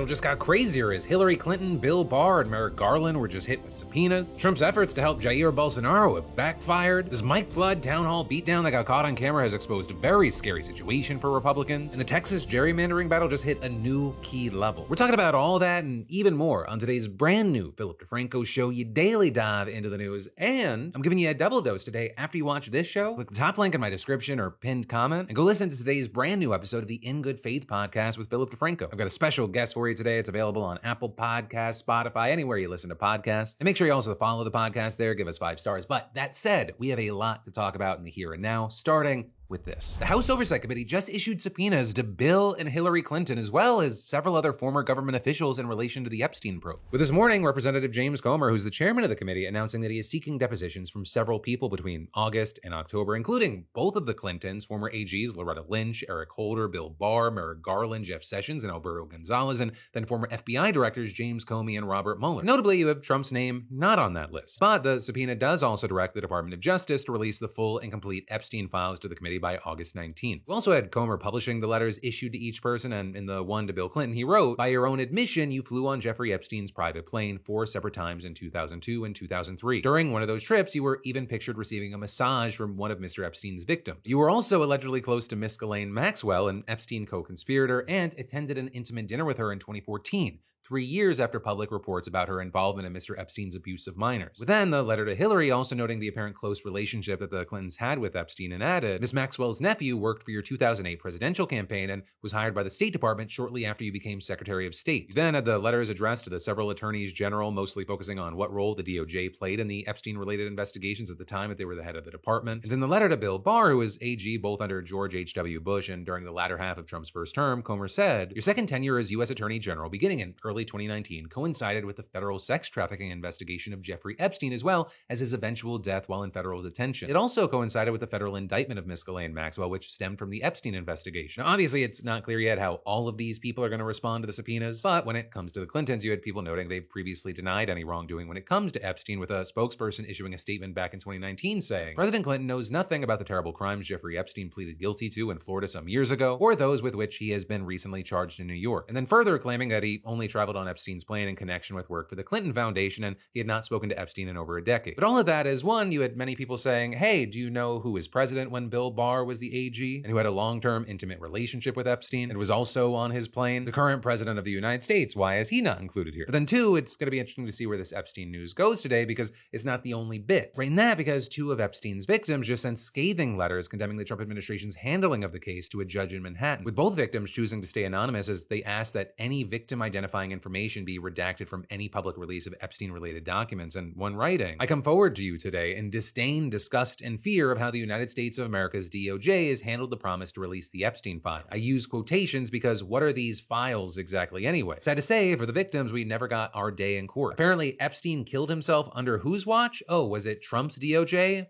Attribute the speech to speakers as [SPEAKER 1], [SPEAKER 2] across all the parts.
[SPEAKER 1] Just got crazier as Hillary Clinton, Bill Barr, and Merrick Garland were just hit with subpoenas. Trump's efforts to help Jair Bolsonaro have backfired. This Mike Flood town hall beatdown that got caught on camera has exposed a very scary situation for Republicans. And the Texas gerrymandering battle just hit a new key level. We're talking about all that and even more on today's brand new Philip DeFranco show. You daily dive into the news, and I'm giving you a double dose today after you watch this show. Click the top link in my description or pinned comment and go listen to today's brand new episode of the In Good Faith podcast with Philip DeFranco. I've got a special guest for you today. It's available on Apple Podcasts, Spotify, anywhere you listen to podcasts. And make sure you also follow the podcast there, give us 5 stars. But that said, we have a lot to talk about in the here and now, starting with this. The House Oversight Committee just issued subpoenas to Bill and Hillary Clinton, as well as several other former government officials in relation to the Epstein probe. With this morning, Representative James Comer, who's the chairman of the committee, announcing that he is seeking depositions from several people between August and October, including both of the Clintons, former AGs Loretta Lynch, Eric Holder, Bill Barr, Merrick Garland, Jeff Sessions, and Alberto Gonzalez, and then former FBI directors James Comey and Robert Mueller. Notably, you have Trump's name not on that list. But the subpoena does also direct the Department of Justice to release the full and complete Epstein files to the committee by August 19th. We also had Comer publishing the letters issued to each person, and in the one to Bill Clinton, he wrote, "By your own admission, you flew on Jeffrey Epstein's private plane 4 separate times in 2002 and 2003. During one of those trips, you were even pictured receiving a massage from one of Mr. Epstein's victims. You were also allegedly close to Miss Ghislaine Maxwell, an Epstein co-conspirator, and attended an intimate dinner with her in 2014. 3 years after public reports about her involvement in Mr. Epstein's abuse of minors." With then the letter to Hillary also noting the apparent close relationship that the Clintons had with Epstein, and added, "Ms. Maxwell's nephew worked for your 2008 presidential campaign and was hired by the State Department shortly after you became Secretary of State." You then had the letters addressed to the several attorneys general, mostly focusing on what role the DOJ played in the Epstein-related investigations at the time that they were the head of the department. And in the letter to Bill Barr, who was AG both under George H.W. Bush and during the latter half of Trump's first term, Comer said, "Your second tenure as U.S. Attorney General, beginning in early 2019, coincided with the federal sex trafficking investigation of Jeffrey Epstein, as well as his eventual death while in federal detention. It also coincided with the federal indictment of Miss Ghislaine Maxwell, which stemmed from the Epstein investigation." Now, obviously, it's not clear yet how all of these people are going to respond to the subpoenas, but when it comes to the Clintons, you had people noting they've previously denied any wrongdoing when it comes to Epstein, with a spokesperson issuing a statement back in 2019 saying, "President Clinton knows nothing about the terrible crimes Jeffrey Epstein pleaded guilty to in Florida some years ago, or those with which he has been recently charged in New York." And then further claiming that he only traveled on Epstein's plane in connection with work for the Clinton Foundation, and he had not spoken to Epstein in over a decade. But all of that is, one, you had many people saying, hey, do you know who was president when Bill Barr was the AG, and who had a long-term intimate relationship with Epstein and was also on his plane? The current president of the United States, why is he not included here? But then two, it's going to be interesting to see where this Epstein news goes today, because it's not the only bit. Right in that, because 2 of Epstein's victims just sent scathing letters condemning the Trump administration's handling of the case to a judge in Manhattan, with both victims choosing to stay anonymous as they asked that any victim identifying information be redacted from any public release of Epstein-related documents. And one writing, "I come forward to you today in disdain, disgust, and fear of how the United States of America's DOJ has handled the promise to release the Epstein files. I use quotations because what are these files exactly anyway? Sad to say, for the victims, we never got our day in court. Apparently, Epstein killed himself under whose watch? Oh, was it Trump's DOJ?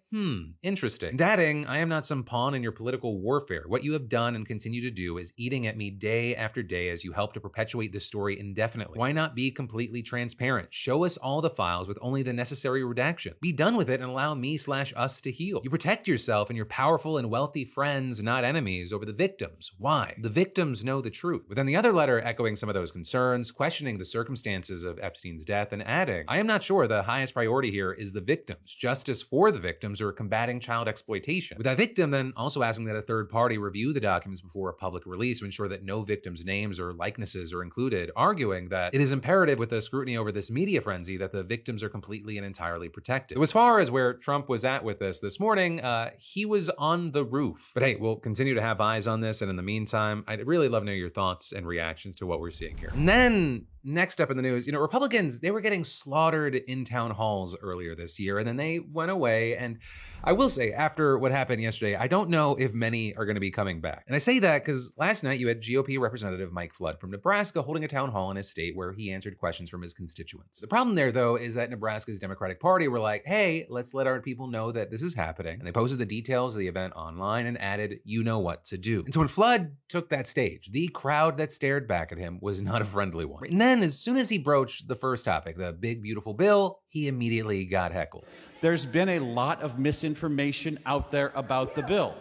[SPEAKER 1] Interesting." And adding, "I am not some pawn in your political warfare. What you have done and continue to do is eating at me day after day as you help to perpetuate this story indefinitely. Why not be completely transparent? Show us all the files with only the necessary redaction. Be done with it and allow me/us to heal. You protect yourself and your powerful and wealthy friends, not enemies, over the victims. Why? The victims know the truth." But then the other letter echoing some of those concerns, questioning the circumstances of Epstein's death, and adding, "I am not sure the highest priority here is the victims, justice for the victims, or combating child exploitation." With that victim then also asking that a third party review the documents before a public release to ensure that no victims' names or likenesses are included, arguing that it is imperative with the scrutiny over this media frenzy that the victims are completely and entirely protected. So as far as where Trump was at with this morning, he was on the roof. But hey, we'll continue to have eyes on this, and in the meantime, I'd really love to know your thoughts and reactions to what we're seeing here. And then next up in the news, Republicans, they were getting slaughtered in town halls earlier this year, and then they went away. And I will say, after what happened yesterday, I don't know if many are going to be coming back. And I say that because last night you had GOP Representative Mike Flood from Nebraska holding a town hall in his state where he answered questions from his constituents. The problem there, though, is that Nebraska's Democratic Party were like, hey, let's let our people know that this is happening. And they posted the details of the event online and added, you know what to do. And so when Flood took that stage, the crowd that stared back at him was not a friendly one. And then as soon as he broached the first topic, the big, beautiful bill, he immediately got heckled.
[SPEAKER 2] There's been a lot of misinformation out there about the bill.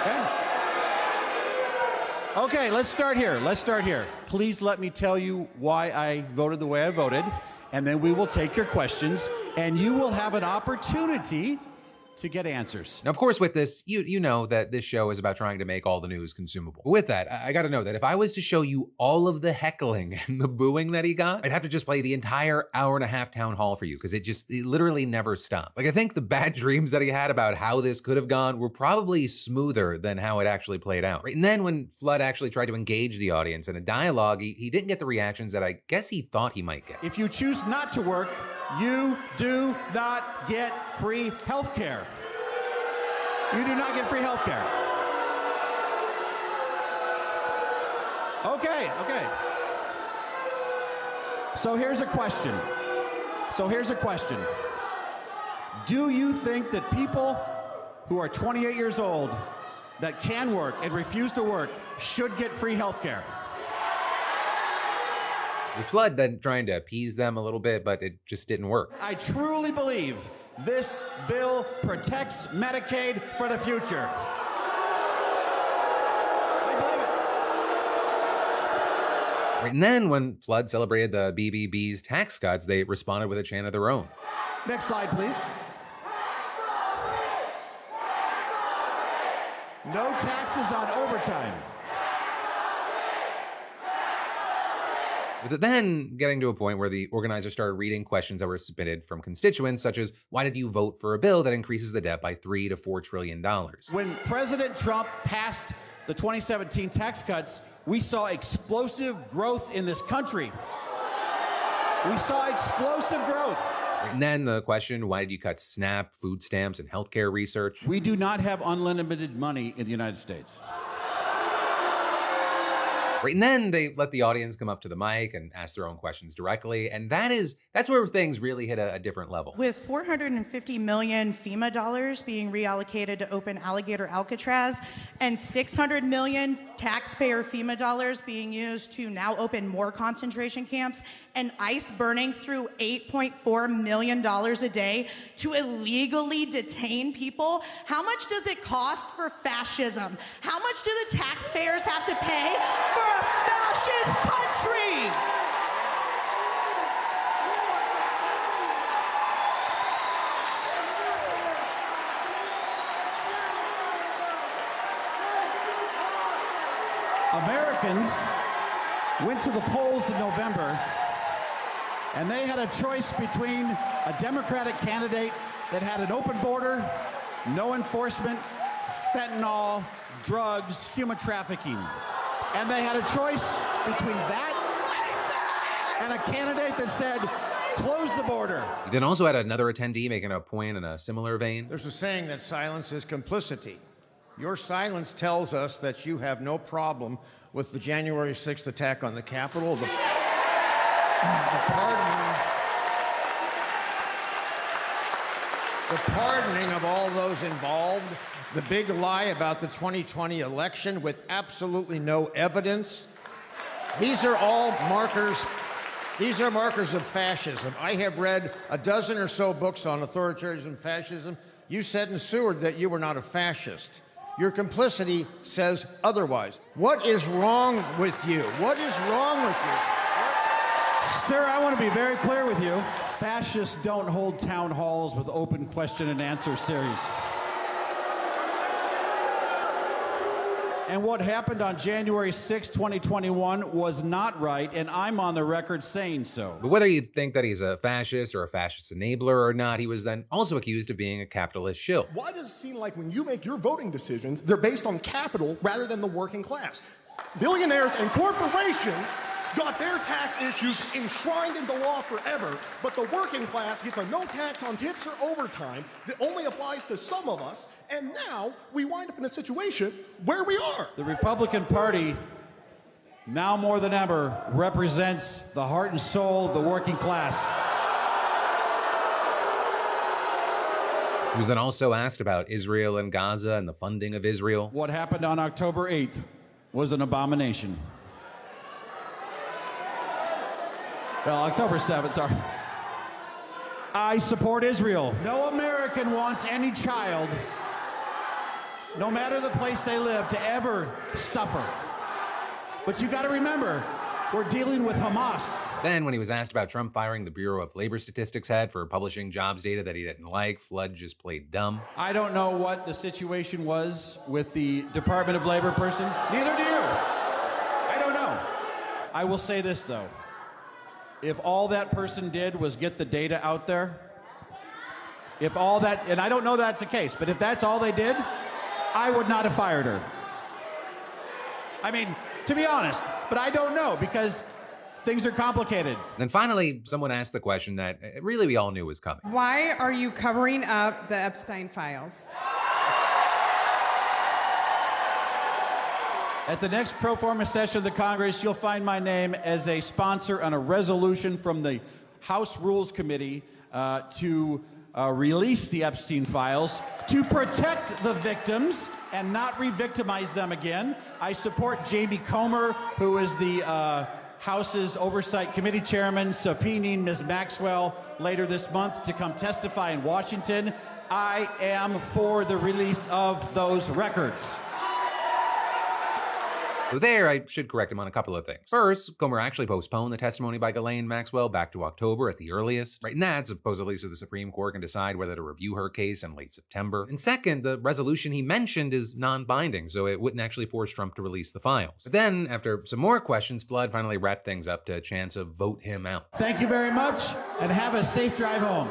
[SPEAKER 2] Okay. Okay, let's start here. Please let me tell you why I voted the way I voted, and then we will take your questions, and you will have an opportunity to get answers.
[SPEAKER 1] Now, of course, with this, you know that this show is about trying to make all the news consumable. But with that, I gotta know that if I was to show you all of the heckling and the booing that he got, I'd have to just play the entire hour-and-a-half town hall for you, because it literally never stopped. Like, I think the bad dreams that he had about how this could have gone were probably smoother than how it actually played out. Right? And then when Flood actually tried to engage the audience in a dialogue, he didn't get the reactions that I guess he thought he might get.
[SPEAKER 2] If you choose not to work, you do not get free health care. You do not get free health care. Okay. So here's a question. Do you think that people who are 28 years old that can work and refuse to work should get free health care?
[SPEAKER 1] Flood then trying to appease them a little bit, but it just didn't work.
[SPEAKER 2] I truly believe this bill protects Medicaid for the future. I believe it.
[SPEAKER 1] Right, and then when Flood celebrated the BBB's tax cuts, they responded with a chant of their own.
[SPEAKER 2] Next slide, please. No taxes on overtime.
[SPEAKER 1] But then getting to a point where the organizers started reading questions that were submitted from constituents, such as, why did you vote for a bill that increases the debt by $3 to $4 trillion?
[SPEAKER 2] When President Trump passed the 2017 tax cuts, we saw explosive growth in this country. We saw explosive growth.
[SPEAKER 1] And then the question, why did you cut SNAP, food stamps, and healthcare research?
[SPEAKER 2] We do not have unlimited money in the United States.
[SPEAKER 1] Right, and then they let the audience come up to the mic and ask their own questions directly, and that's where things really hit a different level.
[SPEAKER 3] With 450 million FEMA dollars being reallocated to open Alligator Alcatraz and 600 million taxpayer FEMA dollars being used to now open more concentration camps, and ICE burning through $8.4 million a day to illegally detain people, how much does it cost for fascism? How much do the taxpayers have to pay for a fascist country?
[SPEAKER 2] Americans went to the polls in November, and they had a choice between a Democratic candidate that had an open border, no enforcement, fentanyl, drugs, human trafficking. And they had a choice between that and a candidate that said, close the border.
[SPEAKER 1] You then also had another attendee making a point in a similar vein.
[SPEAKER 4] There's a saying that silence is complicity. Your silence tells us that you have no problem with the January 6th attack on the Capitol, the pardoning of all those involved, the big lie about the 2020 election with absolutely no evidence. These are all markers. These are markers of fascism. I have read a dozen or so books on authoritarianism and fascism. You said in Seward that you were not a fascist. Your complicity says otherwise. What is wrong with you? What is wrong with you?
[SPEAKER 2] Sir, I want to be very clear with you. Fascists don't hold town halls with open question and answer series. And what happened on January 6, 2021 was not right, and I'm on the record saying so.
[SPEAKER 1] But whether you think that he's a fascist or a fascist enabler or not, he was then also accused of being a capitalist shill.
[SPEAKER 5] Why does it seem like when you make your voting decisions, they're based on capital rather than the working class? Billionaires and corporations got their tax issues enshrined into law forever, but the working class gets a no tax on tips or overtime that only applies to some of us, and now we wind up in a situation where we are.
[SPEAKER 2] The Republican Party, now more than ever, represents the heart and soul of the working class.
[SPEAKER 1] He was then also asked about Israel and Gaza and the funding of Israel.
[SPEAKER 2] What happened on October 8th was an abomination. Well, October 7th, sorry. I support Israel. No American wants any child, no matter the place they live, to ever suffer. But you got to remember, we're dealing with Hamas.
[SPEAKER 1] Then, when he was asked about Trump firing the Bureau of Labor Statistics head for publishing jobs data that he didn't like, Flood just played dumb.
[SPEAKER 2] I don't know what the situation was with the Department of Labor person. Neither do you. I don't know. I will say this, though. If all that person did was get the data out there, if all that, and I don't know that's the case, but if that's all they did, I would not have fired her. I mean, to be honest, but I don't know because things are complicated.
[SPEAKER 1] Then finally, someone asked the question that really we all knew was coming.
[SPEAKER 6] Why are you covering up the Epstein files?
[SPEAKER 2] At the next pro forma session of the Congress, you'll find my name as a sponsor on a resolution from the House Rules Committee to release the Epstein files to protect the victims and not re-victimize them again. I support Jamie Comer, who is the House's Oversight Committee Chairman, subpoenaing Ms. Maxwell later this month to come testify in Washington. I am for the release of those records.
[SPEAKER 1] So there, I should correct him on a couple of things. First, Comer actually postponed the testimony by Ghislaine Maxwell back to October at the earliest, right? And that supposedly so the Supreme Court can decide whether to review her case in late September. And second, the resolution he mentioned is non-binding, so it wouldn't actually force Trump to release the files. But then, after some more questions, Flood finally wrapped things up to a chance of vote him out.
[SPEAKER 2] Thank you very much, and have a safe drive home.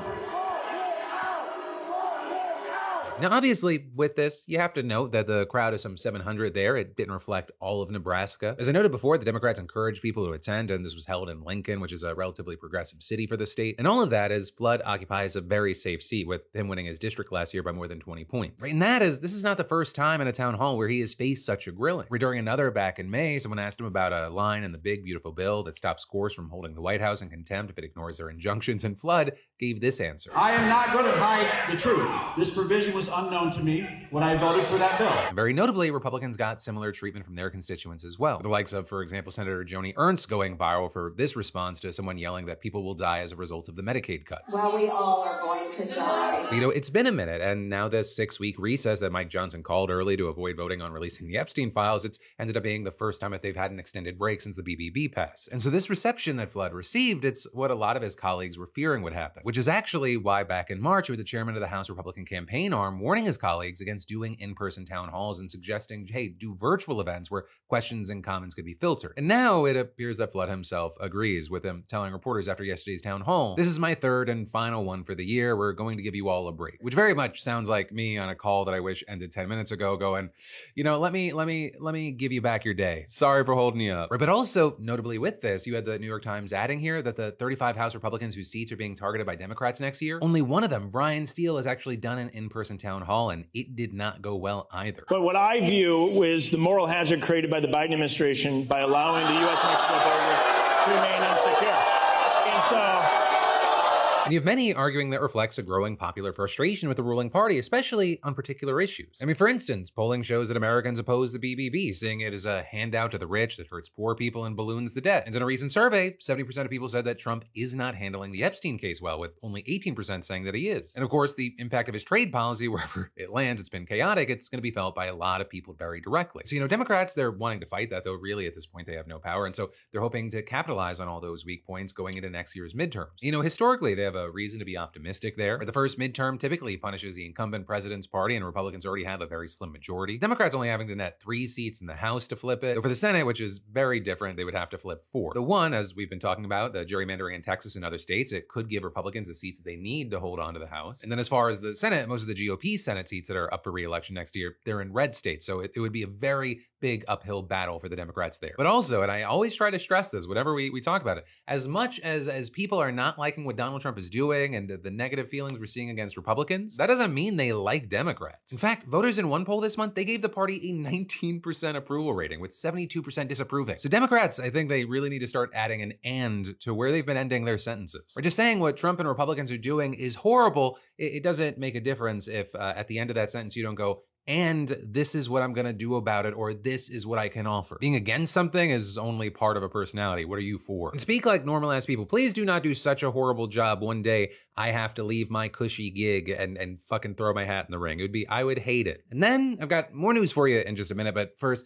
[SPEAKER 1] Now, obviously, with this, you have to note that the crowd is some 700 there. It didn't reflect all of Nebraska. As I noted before, the Democrats encouraged people to attend, and this was held in Lincoln, which is a relatively progressive city for the state. And all of that as Flood occupies a very safe seat, with him winning his district last year by more than 20 points. Right? And this is not the first time in a town hall where he has faced such a grilling. Where during another back in May, someone asked him about a line in the big, beautiful bill that stops scores from holding the White House in contempt if it ignores their injunctions, and Flood gave this answer.
[SPEAKER 2] I am not going to hide the truth. This provision was unknown to me when I voted for that bill.
[SPEAKER 1] And very notably, Republicans got similar treatment from their constituents as well. The likes of, for example, Senator Joni Ernst going viral for this response to someone yelling that people will die as a result of the Medicaid cuts.
[SPEAKER 7] Well, we all are going to die.
[SPEAKER 1] You know, it's been a minute, and now this 6-week recess that Mike Johnson called early to avoid voting on releasing the Epstein files, it's ended up being the first time that they've had an extended break since the BBB passed. And so this reception that Flood received, it's what a lot of his colleagues were fearing would happen, which is actually why back in March, with the chairman of the House Republican campaign arm warning his colleagues against doing in-person town halls and suggesting, hey, do virtual events where questions and comments could be filtered. And now it appears that Flood himself agrees, with him telling reporters after yesterday's town hall, "This is my third and final one for the year. We're going to give you all a break," which very much sounds like me on a call that I wish ended 10 minutes ago going, you know, let me give you back your day. Sorry for holding you up. But also, notably with this, you had the New York Times adding here that the 35 House Republicans whose seats are being targeted by Democrats next year, only one of them, Brian Steele, has actually done an in-person town hall, and it did not go well either.
[SPEAKER 8] But what I view is the moral hazard created by the Biden administration by allowing the U.S.-Mexico border to remain insecure. And so...
[SPEAKER 1] And you have many arguing that reflects a growing popular frustration with the ruling party, especially on particular issues. I mean, for instance, polling shows that Americans oppose the BBB, seeing it as a handout to the rich that hurts poor people and balloons the debt. And in a recent survey, 70% of people said that Trump is not handling the Epstein case well, with only 18% saying that he is. And of course, the impact of his trade policy, wherever it lands, it's been chaotic, it's going to be felt by a lot of people very directly. So, you know, Democrats, they're wanting to fight that, though really at this point they have no power. And so they're hoping to capitalize on all those weak points going into next year's midterms. You know, historically, they have a reason to be optimistic there. The first midterm typically punishes the incumbent president's party, and Republicans already have a very slim majority. Democrats only having to net 3 seats in the House to flip it. But for the Senate, which is very different, they would have to flip 4. The one, as we've been talking about, the gerrymandering in Texas and other states, it could give Republicans the seats that they need to hold on to the House. And then as far as the Senate, most of the GOP Senate seats that are up for re-election next year, they're in red states. So it would be a very big uphill battle for the Democrats there. But also, and I always try to stress this whenever we talk about it, as much as people are not liking what Donald Trump is doing and the negative feelings we're seeing against Republicans, that doesn't mean they like Democrats. In fact, voters in one poll this month, they gave the party a 19% approval rating with 72% disapproving. So Democrats, I think they really need to start adding an "and" to where they've been ending their sentences. Or just saying what Trump and Republicans are doing is horrible, it doesn't make a difference if at the end of that sentence you don't go, and this is what I'm gonna do about it, or this is what I can offer. Being against something is only part of a personality. What are you for? And speak like normal ass people. Please do not do such a horrible job. One day I have to leave my cushy gig and fucking throw my hat in the ring. I would hate it. And then I've got more news for you in just a minute, but first,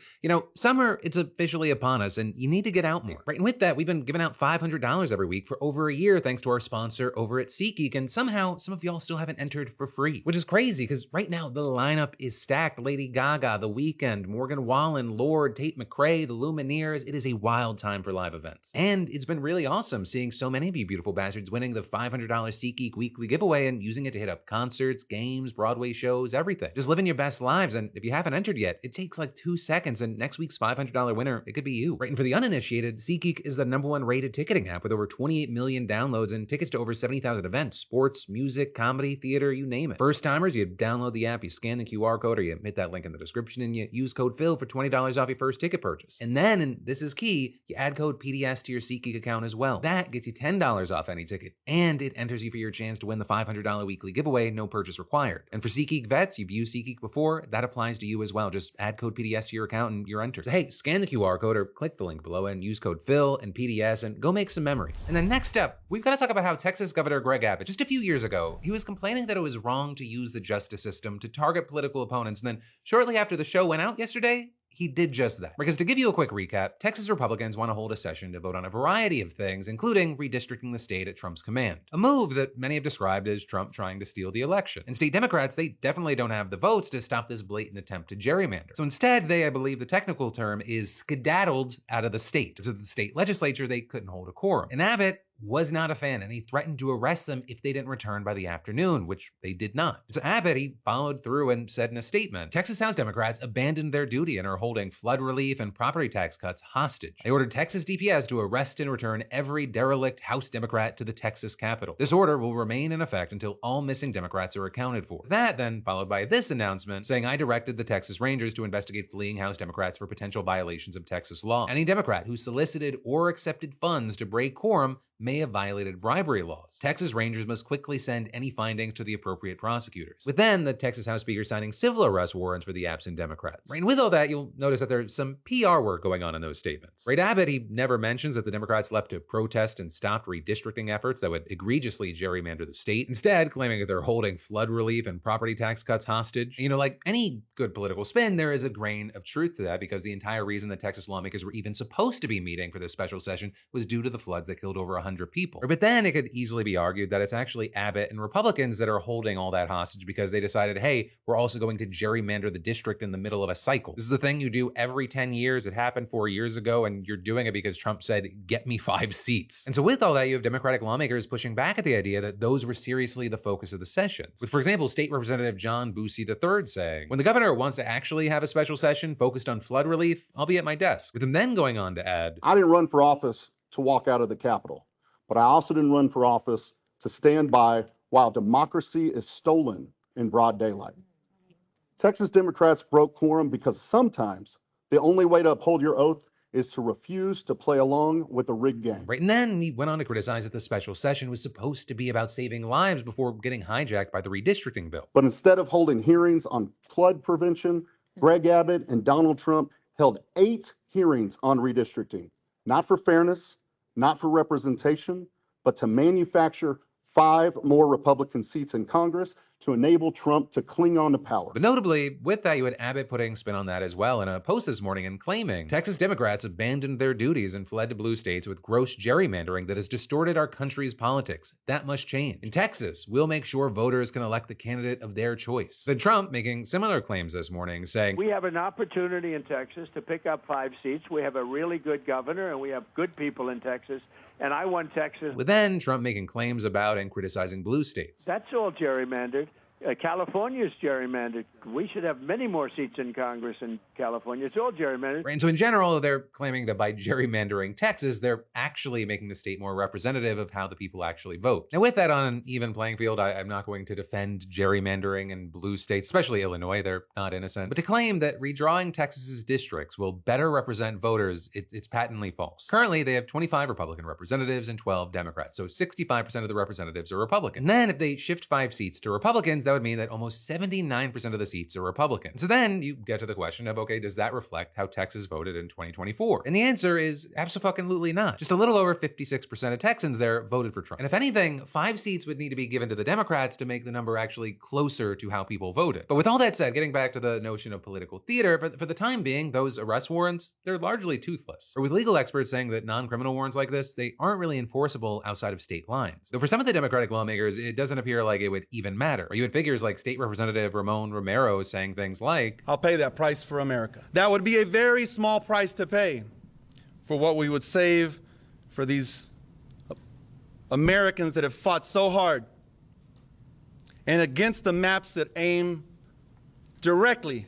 [SPEAKER 1] summer, it's officially upon us and you need to get out more, right? And with that, we've been giving out $500 every week for over a year thanks to our sponsor over at Seatgeek, and somehow some of y'all still haven't entered for free, which is crazy because right now the lineup is stacked. Lady Gaga, The Weeknd, Morgan Wallen, Lorde, Tate McRae, the Lumineers. It is a wild time for live events. And it's been really awesome seeing so many of you beautiful bastards winning the $500 Seatgeek weekly giveaway and using it to hit up concerts, games, Broadway shows, everything. Just living your best lives, and if you haven't entered yet, it takes like 2 seconds, and next week's $500 winner, it could be you. Right, and for the uninitiated, Seatgeek is the #1 rated ticketing app with over 28 million downloads and tickets to over 70,000 events, sports, music, comedy, theater, you name it. First timers, you download the app, you scan the QR code, or you hit that link in the description, and you use code PHIL for $20 off your first ticket purchase. And then, and this is key, you add code PDS to your Seatgeek account as well. That gets you $10 off any ticket, and it enters you for your chance to win the $500 weekly giveaway, no purchase required. And for Seatgeek vets, you've used Seatgeek before, that applies to you as well. Just add code PDS to your account and you're entered. So hey, scan the QR code or click the link below and use code PHIL and PDS and go make some memories. And then next up, we've got to talk about how Texas Governor Greg Abbott, just a few years ago, he was complaining that it was wrong to use the justice system to target political opponents. And then shortly after the show went out yesterday, he did just that. Because to give you a quick recap, Texas Republicans want to hold a session to vote on a variety of things, including redistricting the state at Trump's command. A move that many have described as Trump trying to steal the election. And state Democrats, they definitely don't have the votes to stop this blatant attempt to gerrymander. So instead, they, I believe the technical term is skedaddled out of the state. So the state legislature, they couldn't hold a quorum. And Abbott was not a fan, and he threatened to arrest them if they didn't return by the afternoon, which they did not. So Abbott, he followed through and said in a statement, Texas House Democrats abandoned their duty and are holding flood relief and property tax cuts hostage. They ordered Texas DPS to arrest and return every derelict House Democrat to the Texas Capitol. This order will remain in effect until all missing Democrats are accounted for. That then followed by this announcement saying, I directed the Texas Rangers to investigate fleeing House Democrats for potential violations of Texas law. Any Democrat who solicited or accepted funds to break quorum may have violated bribery laws. Texas Rangers must quickly send any findings to the appropriate prosecutors. With then the Texas House Speaker signing civil arrest warrants for the absent Democrats. Right, and with all that, you'll notice that there's some PR work going on in those statements. Right, Abbott, he never mentions that the Democrats left to protest and stopped redistricting efforts that would egregiously gerrymander the state, instead claiming that they're holding flood relief and property tax cuts hostage. Like any good political spin, there is a grain of truth to that, because the entire reason the Texas lawmakers were even supposed to be meeting for this special session was due to the floods that killed over 100 people. But then it could easily be argued that it's actually Abbott and Republicans that are holding all that hostage because they decided, hey, we're also going to gerrymander the district in the middle of a cycle. This is the thing you do every 10 years. It happened 4 years ago, and you're doing it because Trump said, get me 5 seats. And so with all that, you have Democratic lawmakers pushing back at the idea that those were seriously the focus of the sessions. With, for example, State Representative John Boosie III saying, when the governor wants to actually have a special session focused on flood relief, I'll be at my desk. With him then going on to add,
[SPEAKER 9] I didn't run for office to walk out of the Capitol, but I also didn't run for office to stand by while democracy is stolen in broad daylight. Texas Democrats broke quorum because sometimes the only way to uphold your oath is to refuse to play along with the rigged game.
[SPEAKER 1] Right, and then he went on to criticize that the special session was supposed to be about saving lives before getting hijacked by the redistricting bill.
[SPEAKER 9] But instead of holding hearings on flood prevention, Greg Abbott and Donald Trump held 8 hearings on redistricting, not for fairness, not for representation, but to manufacture 5 more Republican seats in Congress to enable Trump to cling on to power.
[SPEAKER 1] But notably, with that, you had Abbott putting spin on that as well in a post this morning and claiming Texas Democrats abandoned their duties and fled to blue states with gross gerrymandering that has distorted our country's politics. That must change. In Texas, we'll make sure voters can elect the candidate of their choice. Then Trump making similar claims this morning, saying,
[SPEAKER 10] we have an opportunity in Texas to pick up 5 seats. We have a really good governor, and we have good people in Texas, and I won Texas.
[SPEAKER 1] With then Trump making claims about and criticizing blue states.
[SPEAKER 10] That's all gerrymandered. California's gerrymandered. We should have many more seats in Congress in California. It's all gerrymandered.
[SPEAKER 1] Right, and so in general, they're claiming that by gerrymandering Texas, they're actually making the state more representative of how the people actually vote. Now, with that on an even playing field, I'm not going to defend gerrymandering in blue states, especially Illinois. They're not innocent. But to claim that redrawing Texas's districts will better represent voters, it's patently false. Currently, they have 25 Republican representatives and 12 Democrats, so 65% of the representatives are Republican. And then if they shift 5 seats to Republicans, that would mean that almost 79% of the seats are Republican. So then you get to the question of, okay, does that reflect how Texas voted in 2024? And the answer is absolutely not. Just a little over 56% of Texans there voted for Trump. And if anything, 5 seats would need to be given to the Democrats to make the number actually closer to how people voted. But with all that said, getting back to the notion of political theater, for the time being, those arrest warrants, they're largely toothless. Or with legal experts saying that non-criminal warrants like this, they aren't really enforceable outside of state lines. Though for some of the Democratic lawmakers, it doesn't appear like it would even matter. Or you had figures like State Representative Ramon Romero saying things like,
[SPEAKER 11] "I'll pay that price for America." That would be a very small price to pay for what we would save for these Americans that have fought so hard and against the maps that aim directly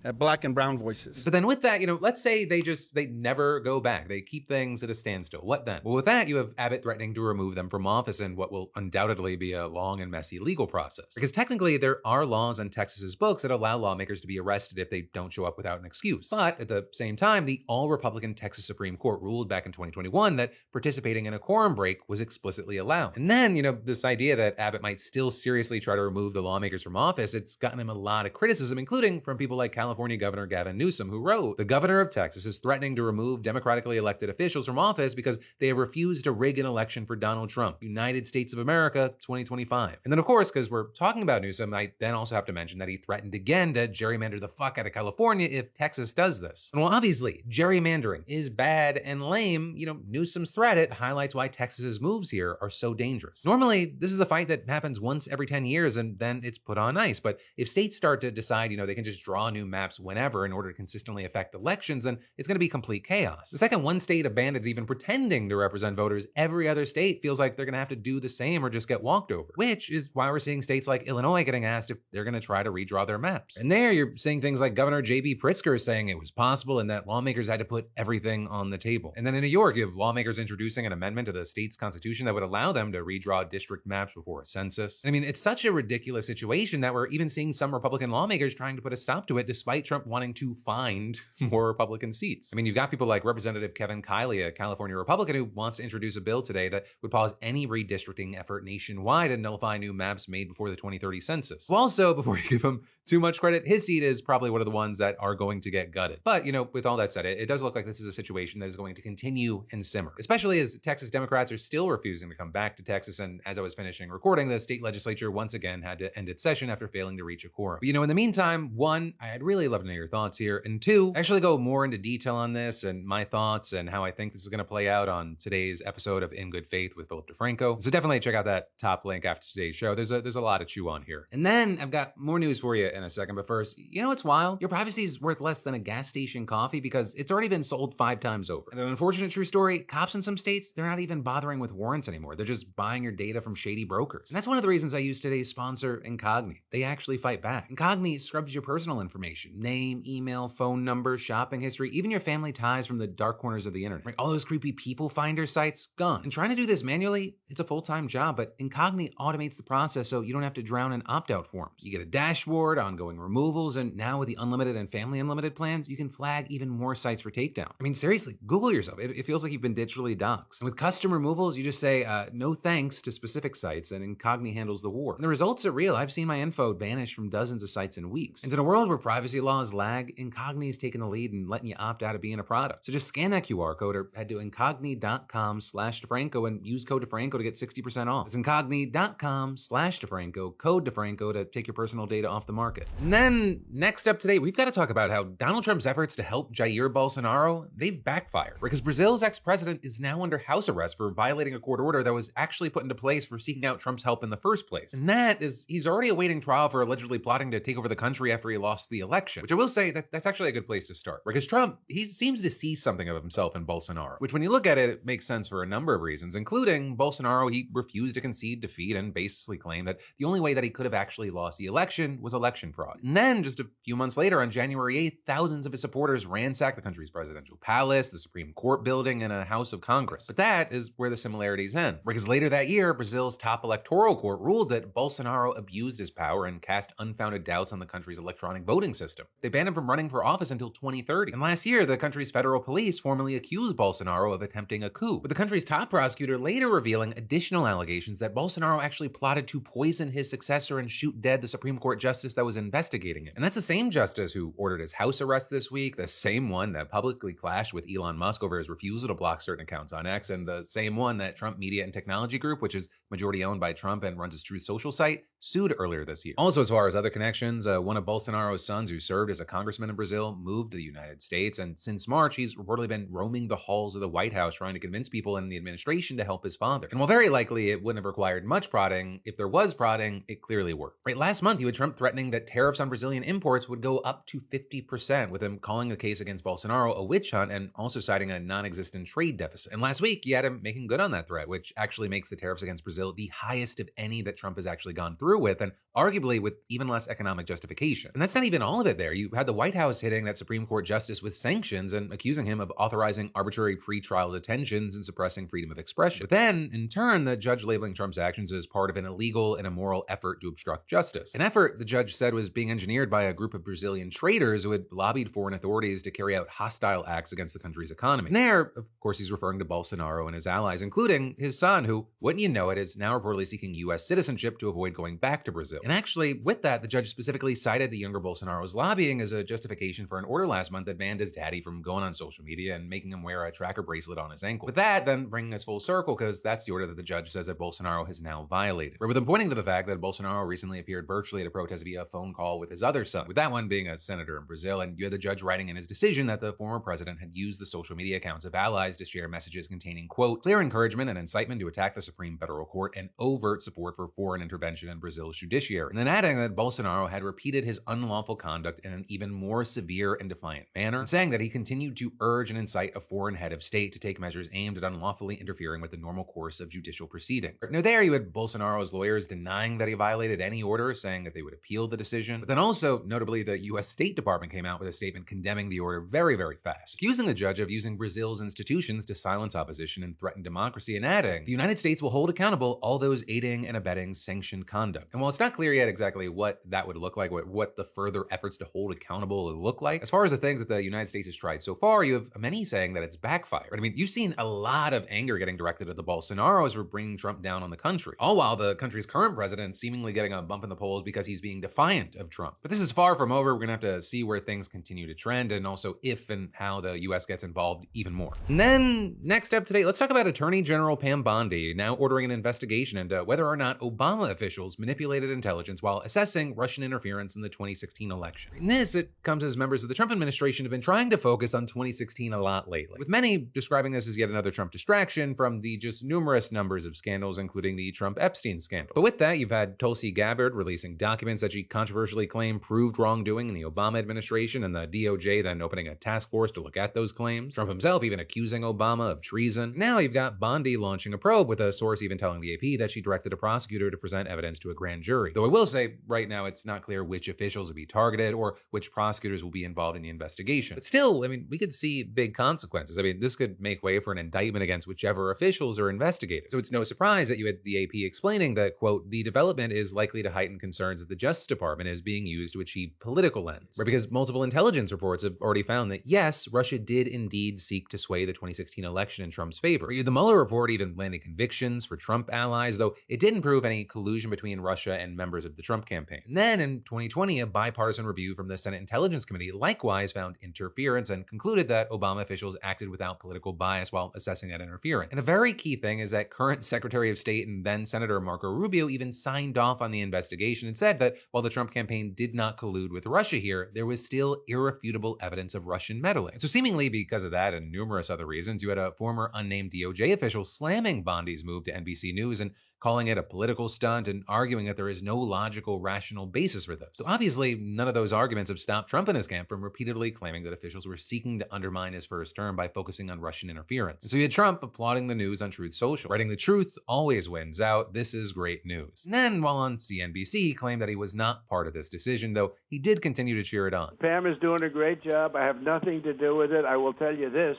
[SPEAKER 11] at black and brown voices.
[SPEAKER 1] But then with that, let's say they never go back. They keep things at a standstill. What then? Well, with that, you have Abbott threatening to remove them from office in what will undoubtedly be a long and messy legal process. Because technically, there are laws on Texas's books that allow lawmakers to be arrested if they don't show up without an excuse. But at the same time, the all-Republican Texas Supreme Court ruled back in 2021 that participating in a quorum break was explicitly allowed. And then, this idea that Abbott might still seriously try to remove the lawmakers from office, it's gotten him a lot of criticism, including from people like California Governor Gavin Newsom, who wrote, "The governor of Texas is threatening to remove democratically elected officials from office because they have refused to rig an election for Donald Trump, United States of America, 2025. And then, of course, because we're talking about Newsom, I then also have to mention that he threatened again to gerrymander the fuck out of California if Texas does this. And while obviously gerrymandering is bad and lame, Newsom's threat, it highlights why Texas's moves here are so dangerous. Normally, this is a fight that happens once every 10 years and then it's put on ice. But if states start to decide, they can just draw new maps whenever in order to consistently affect elections, then it's going to be complete chaos. The second one state abandons even pretending to represent voters, every other state feels like they're going to have to do the same or just get walked over, which is why we're seeing states like Illinois getting asked if they're going to try to redraw their maps. And there you're seeing things like Governor J.B. Pritzker saying it was possible and that lawmakers had to put everything on the table. And then in New York, you have lawmakers introducing an amendment to the state's constitution that would allow them to redraw district maps before a census. I mean, it's such a ridiculous situation that we're even seeing some Republican lawmakers trying to put a stop to it despite Trump wanting to find more Republican seats. I mean, you've got people like Representative Kevin Kiley, a California Republican, who wants to introduce a bill today that would pause any redistricting effort nationwide and nullify new maps made before the 2030 census. Well, also, before you give him too much credit, his seat is probably one of the ones that are going to get gutted. But, with all that said, it does look like this is a situation that is going to continue and simmer, especially as Texas Democrats are still refusing to come back to Texas. And as I was finishing recording, the state legislature once again had to end its session after failing to reach a quorum. But, in the meantime, one, I'd really love to know your thoughts here. And two, actually go more into detail on this and my thoughts and how I think this is going to play out on today's episode of In Good Faith with Philip DeFranco. So definitely check out that top link after today's show. There's a lot to chew on here. And then I've got more news for you in a second. But first, what's wild? Your privacy is worth less than a gas station coffee because it's already been sold 5 times over. And an unfortunate true story, cops in some states, they're not even bothering with warrants anymore. They're just buying your data from shady brokers. And that's one of the reasons I use today's sponsor, Incogni. They actually fight back. Incogni scrubs your personal information, name, email, phone number, shopping history, even your family ties from the dark corners of the internet. Right? All those creepy people finder sites, gone. And trying to do this manually, it's a full-time job, but Incogni automates the process so you don't have to drown in opt-out forms. You get a dashboard, ongoing removals, and now with the unlimited and family unlimited plans, you can flag even more sites for takedown. I mean, seriously, Google yourself. It feels like you've been digitally doxxed. And with custom removals, you just say, no thanks to specific sites, and Incogni handles the war. And the results are real. I've seen my info vanish from dozens of sites in weeks. And in a world where privacy laws lag, Incogni is taking the lead and letting you opt out of being a product. So just scan that QR code or head to incogni.com/DeFranco and use code DeFranco to get 60% off. It's incogni.com/DeFranco, code DeFranco to take your personal data off the market. And then next up today, we've got to talk about how Donald Trump's efforts to help Jair Bolsonaro, they've backfired. Because Brazil's ex-president is now under house arrest for violating a court order that was actually put into place for seeking out Trump's help in the first place. And that is, he's already awaiting trial for allegedly plotting to take over the country after he lost the election, which I will say that's actually a good place to start. Because Trump, he seems to see something of himself in Bolsonaro, which when you look at it, it makes sense for a number of reasons, including Bolsonaro, he refused to concede defeat and basically claimed that the only way that he could have actually lost the election was election fraud. And then just a few months later, on January 8th, thousands of his supporters ransacked the country's presidential palace, the Supreme Court building, and a House of Congress. But that is where the similarities end. Because later that year, Brazil's top electoral court ruled that Bolsonaro abused his power and cast unfounded doubts on the country's electronic voting system. system. They banned him from running for office until 2030. And last year, the country's federal police formally accused Bolsonaro of attempting a coup, with the country's top prosecutor later revealing additional allegations that Bolsonaro actually plotted to poison his successor and shoot dead the Supreme Court justice that was investigating it. And that's the same justice who ordered his house arrest this week, the same one that publicly clashed with Elon Musk over his refusal to block certain accounts on X, and the same one that Trump Media and Technology Group, which is majority owned by Trump and runs his Truth Social site, sued earlier this year. Also, as far as other connections, one of Bolsonaro's sons who served as a congressman in Brazil moved to the United States, and since March, he's reportedly been roaming the halls of the White House trying to convince people in the administration to help his father. And while very likely it wouldn't have required much prodding, if there was prodding, it clearly worked. Right, last month, you had Trump threatening that tariffs on Brazilian imports would go up to 50%, with him calling the case against Bolsonaro a witch hunt and also citing a non-existent trade deficit. And last week, you had him making good on that threat, which actually makes the tariffs against Brazil the highest of any that Trump has actually gone through with, and arguably with even less economic justification. And that's not even all of it there. You had the White House hitting that Supreme Court justice with sanctions and accusing him of authorizing arbitrary pretrial detentions and suppressing freedom of expression. But then, in turn, the judge labeling Trump's actions as part of an illegal and immoral effort to obstruct justice. An effort the judge said was being engineered by a group of Brazilian traders who had lobbied foreign authorities to carry out hostile acts against the country's economy. And there, of course, he's referring to Bolsonaro and his allies, including his son, who, wouldn't you know it, is now reportedly seeking U.S. citizenship to avoid going back to Brazil. And actually, with that, the judge specifically cited the younger Bolsonaro's lobbying as a justification for an order last month that banned his daddy from going on social media and making him wear a tracker bracelet on his ankle. With that, then bringing us full circle, because that's the order that the judge says that Bolsonaro has now violated. Or with him pointing to the fact that Bolsonaro recently appeared virtually at a protest via a phone call with his other son, with that one being a senator in Brazil, and you had the judge writing in his decision that the former president had used the social media accounts of allies to share messages containing, quote, clear encouragement and incitement to attack the Supreme Federal Court and overt support for foreign intervention in Brazil's judiciary. And then adding that Bolsonaro had repeated his unlawful conduct in an even more severe and defiant manner, and saying that he continued to urge and incite a foreign head of state to take measures aimed at unlawfully interfering with the normal course of judicial proceedings. Now there you had Bolsonaro's lawyers denying that he violated any order, saying that they would appeal the decision. But then also, notably, the U.S. State Department came out with a statement condemning the order very, very fast, accusing the judge of using Brazil's institutions to silence opposition and threaten democracy, and adding, the United States will hold accountable all those aiding and abetting sanctioned conduct. And while it's not clear yet exactly what that would look like, what the further efforts to hold accountable would look like, as far as the things that the United States has tried so far, you have many saying that it's backfired. I mean, you've seen a lot of anger getting directed at the Bolsonaros for bringing Trump down on the country, all while the country's current president seemingly getting a bump in the polls because he's being defiant of Trump. But this is far from over. We're gonna have to see where things continue to trend, and also if and how the U.S. gets involved even more. And then, next up today, let's talk about Attorney General Pam Bondi now ordering an investigation into whether or not Obama officials manipulated intelligence while assessing Russian interference in the 2016 election. In this, it comes as members of the Trump administration have been trying to focus on 2016 a lot lately, with many describing this as yet another Trump distraction from the just numerous numbers of scandals, including the Trump Epstein scandal. But with that, you've had Tulsi Gabbard releasing documents that she controversially claimed proved wrongdoing in the Obama administration, and the DOJ then opening a task force to look at those claims. Trump himself even accusing Obama of treason. Now you've got Bondi launching a probe, with a source even telling the AP that she directed a prosecutor to present evidence to a grand jury. Though I will say, right now, it's not clear which officials will be targeted or which prosecutors will be involved in the investigation. But still, I mean, we could see big consequences. I mean, this could make way for an indictment against whichever officials are investigated. So it's no surprise that you had the AP explaining that, quote, the development is likely to heighten concerns that the Justice Department is being used to achieve political ends. Right, because multiple intelligence reports have already found that, yes, Russia did indeed seek to sway the 2016 election in Trump's favor. The Mueller report even landed convictions for Trump allies, though it didn't prove any collusion between Russia and members of the Trump campaign. And then in 2020, a bipartisan review from the Senate Intelligence Committee likewise found interference and concluded that Obama officials acted without political bias while assessing that interference. And a very key thing is that current Secretary of State and then Senator Marco Rubio even signed off on the investigation and said that while the Trump campaign did not collude with Russia here, there was still irrefutable evidence of Russian meddling. And so seemingly because of that and numerous other reasons, you had a former unnamed DOJ official slamming Bondi's move to NBC News and calling it a political stunt and arguing that there is no logical, rational basis for this. So obviously, none of those arguments have stopped Trump and his camp from repeatedly claiming that officials were seeking to undermine his first term by focusing on Russian interference. And so you had Trump applauding the news on Truth Social, writing the truth always wins out, this is great news. And then, while on CNBC, he claimed that he was not part of this decision, though he did continue to cheer it on.
[SPEAKER 10] Pam is doing a great job. I have nothing to do with it. I will tell you this.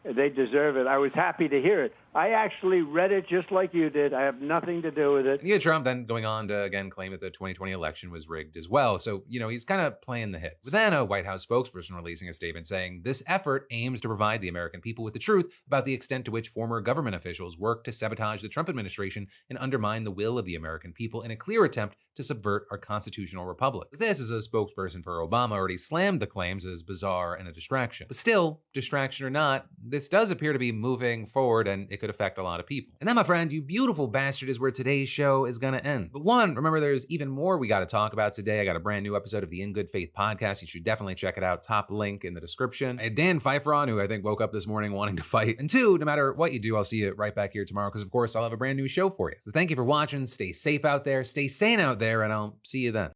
[SPEAKER 10] They deserve it. I was happy to hear it. I actually read it just like you did. I have nothing to do with it.
[SPEAKER 1] Yeah, Trump then going on to again claim that the 2020 election was rigged as well. So, he's kind of playing the hits. But then a White House spokesperson releasing a statement saying this effort aims to provide the American people with the truth about the extent to which former government officials worked to sabotage the Trump administration and undermine the will of the American people in a clear attempt to subvert our constitutional republic. This, as a spokesperson for Obama, already slammed the claims as bizarre and a distraction. But still, distraction or not, this does appear to be moving forward and it could affect a lot of people. And that, my friend, you beautiful bastard, is where today's show is gonna end. But one, remember there's even more we gotta talk about today. I got a brand new episode of the In Good Faith podcast. You should definitely check it out. Top link in the description. I had Dan Pfeiffer on, who I think woke up this morning wanting to fight. And two, no matter what you do, I'll see you right back here tomorrow because, of course, I'll have a brand new show for you. So thank you for watching. Stay safe out there. Stay sane out there, and I'll see you then.